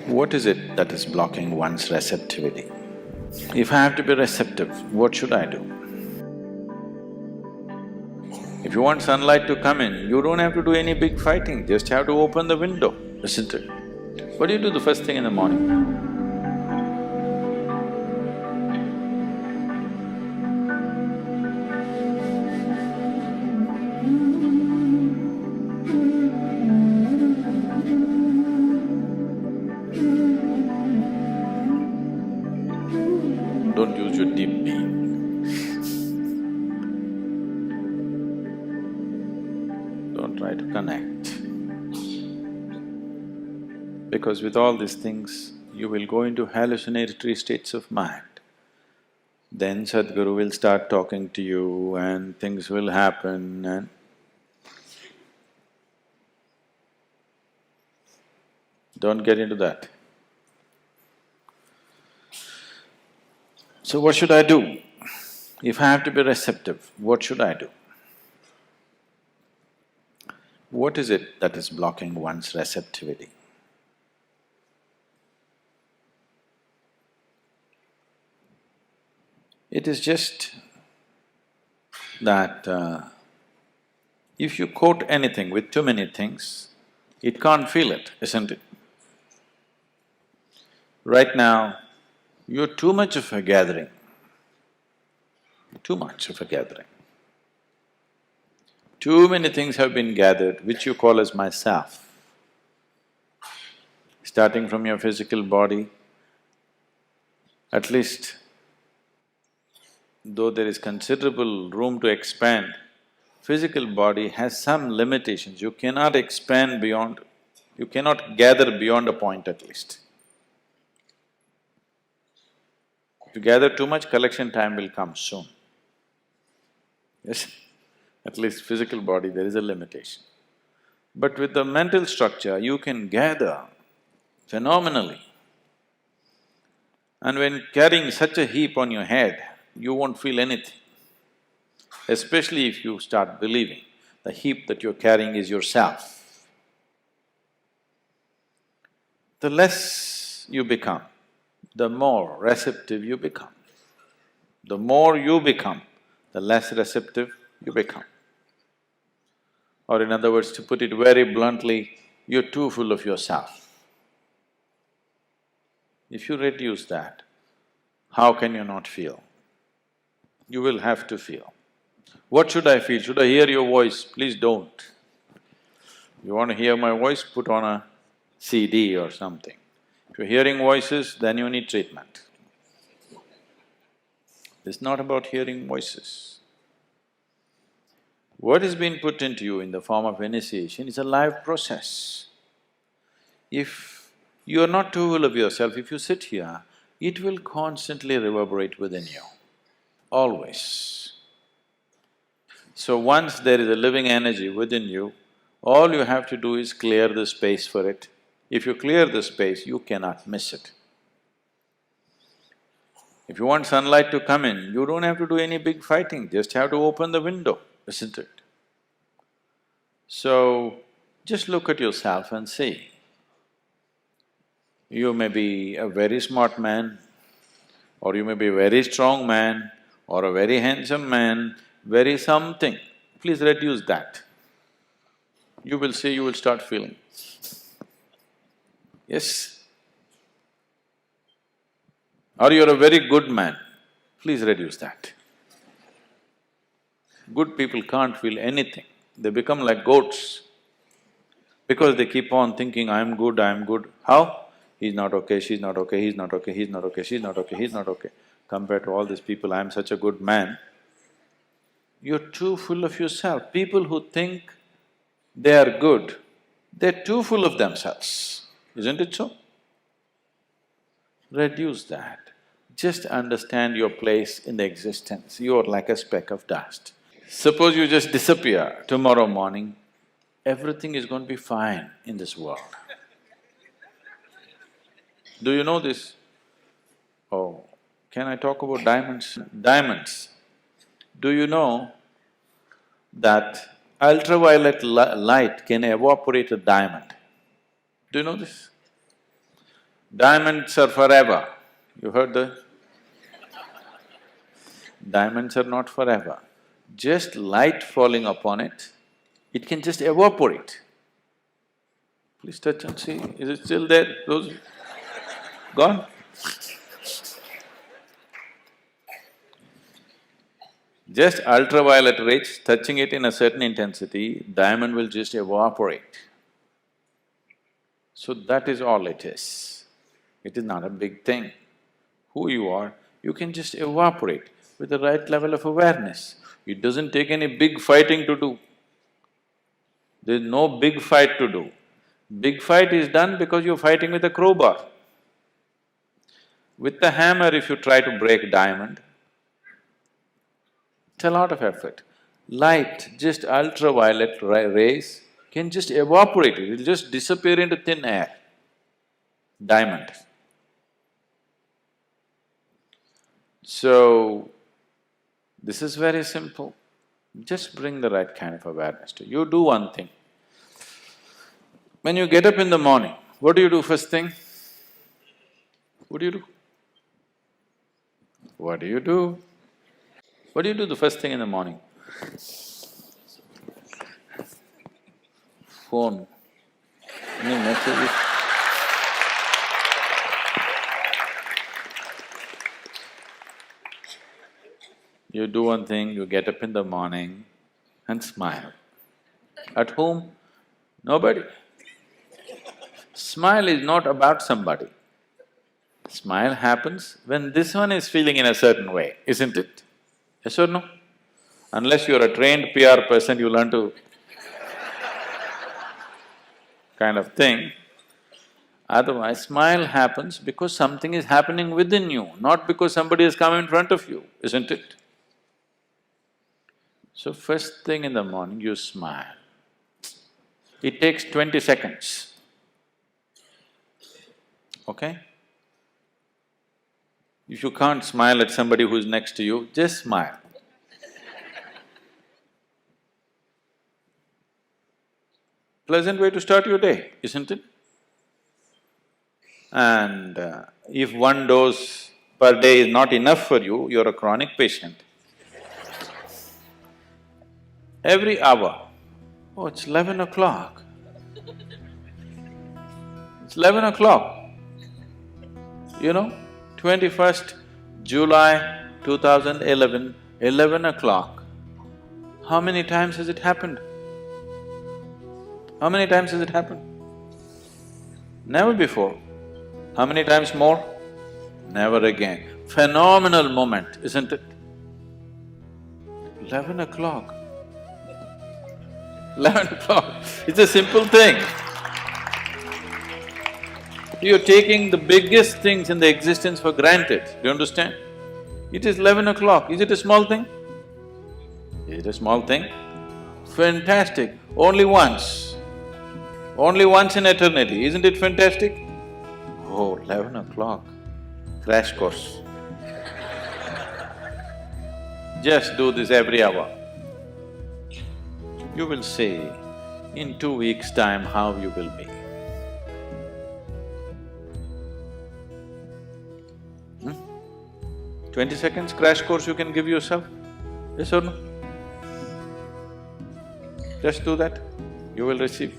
What is it that is blocking one's receptivity? If I have to be receptive, what should I do? If you want sunlight to come in, you don't have to do any big fighting, just have to open the window, isn't it? What do you do the first thing in the morning? Don't use your deep being. Don't try to connect. Because with all these things, you will go into hallucinatory states of mind. Then Sadhguru will start talking to you and things will happen and… Don't get into that. So what should I do? If I have to be receptive, what should I do? What is it that is blocking one's receptivity? It is just that if you quote anything with too many things, it can't feel it, isn't it? Right now, you're too much of a gathering, too much of a gathering. Too many things have been gathered which you call as myself. Starting from your physical body, at least though there is considerable room to expand, physical body has some limitations. You cannot expand beyond… you cannot gather beyond a point at least. If you gather too much, collection time will come soon. Yes, at least physical body there is a limitation. But with the mental structure, you can gather phenomenally. And when carrying such a heap on your head, you won't feel anything. Especially if you start believing the heap that you're carrying is yourself. The less you become, the more receptive you become. The more you become, the less receptive you become. Or in other words, to put it very bluntly, you're too full of yourself. If you reduce that, how can you not feel? You will have to feel. What should I feel? Should I hear your voice? Please don't. You want to hear my voice, put on a CD or something. If you're hearing voices, then you need treatment. It's not about hearing voices. What is being put into you in the form of initiation is a live process. If you are not too full of yourself, if you sit here, it will constantly reverberate within you, always. So once there is a living energy within you, all you have to do is clear the space for it. If you clear the space, you cannot miss it. If you want sunlight to come in, you don't have to do any big fighting, just have to open the window, isn't it? So, just look at yourself and see. You may be a very smart man, or you may be a very strong man, or a very handsome man, very something. Please reduce that. You will see, you will start feeling. Yes? Or you're a very good man, please reduce that. Good people can't feel anything, they become like goats. Because they keep on thinking, I'm good, I'm good. How? He's not okay, she's not okay, he's not okay, he's not okay, she's not okay, he's not okay. Compared to all these people, I'm such a good man. You're too full of yourself. People who think they are good, they're too full of themselves, isn't it so? Reduce that. Just understand your place in the existence, you're like a speck of dust. Suppose you just disappear tomorrow morning, everything is going to be fine in this world. Do you know this? Oh, can I talk about diamonds? Diamonds. Do you know that ultraviolet light can evaporate a diamond? Do you know this? Diamonds are forever. You heard that? Diamonds are not forever. Just light falling upon it, it can just evaporate. Please touch and see, is it still there? Those… gone? Just ultraviolet rays, touching it in a certain intensity, diamond will just evaporate. So that is all it is. It is not a big thing. Who you are, you can just evaporate with the right level of awareness. It doesn't take any big fighting to do. There's no big fight to do. Big fight is done because you're fighting with a crowbar. With the hammer, if you try to break diamond, it's a lot of effort. Light, just ultraviolet rays can just evaporate it, it'll just disappear into thin air. Diamond. So, this is very simple. Just bring the right kind of awareness to you. You do one thing. When you get up in the morning, what do you do first thing? What do you do? What do you do? What do you do the first thing in the morning? Phone. Any messages? You do one thing, you get up in the morning and smile. At whom? Nobody. Smile is not about somebody. Smile happens when this one is feeling in a certain way, isn't it? Yes or no? Unless you're a trained PR person, you learn to kind of thing. Otherwise, smile happens because something is happening within you, not because somebody has come in front of you, isn't it? So first thing in the morning, you smile. It takes 20 seconds, okay? If you can't smile at somebody who's next to you, just smile. Pleasant way to start your day, isn't it? And if one dose per day is not enough for you, you're a chronic patient. Every hour, oh, it's 11 o'clock. It's 11 o'clock. You know, 21st July 2011, 11 o'clock. How many times has it happened? How many times has it happened? Never before. How many times more? Never again. Phenomenal moment, isn't it? 11 o'clock. 11 o'clock, it's a simple thing. You're taking the biggest things in the existence for granted, do you understand? It is 11 o'clock, is it a small thing? Is it a small thing? Fantastic, only once in eternity, isn't it fantastic? Oh, 11 o'clock, crash course. Just do this every hour. You will see in 2 weeks' time how you will be. 20 seconds crash course you can give yourself, yes or no? Just do that, you will receive.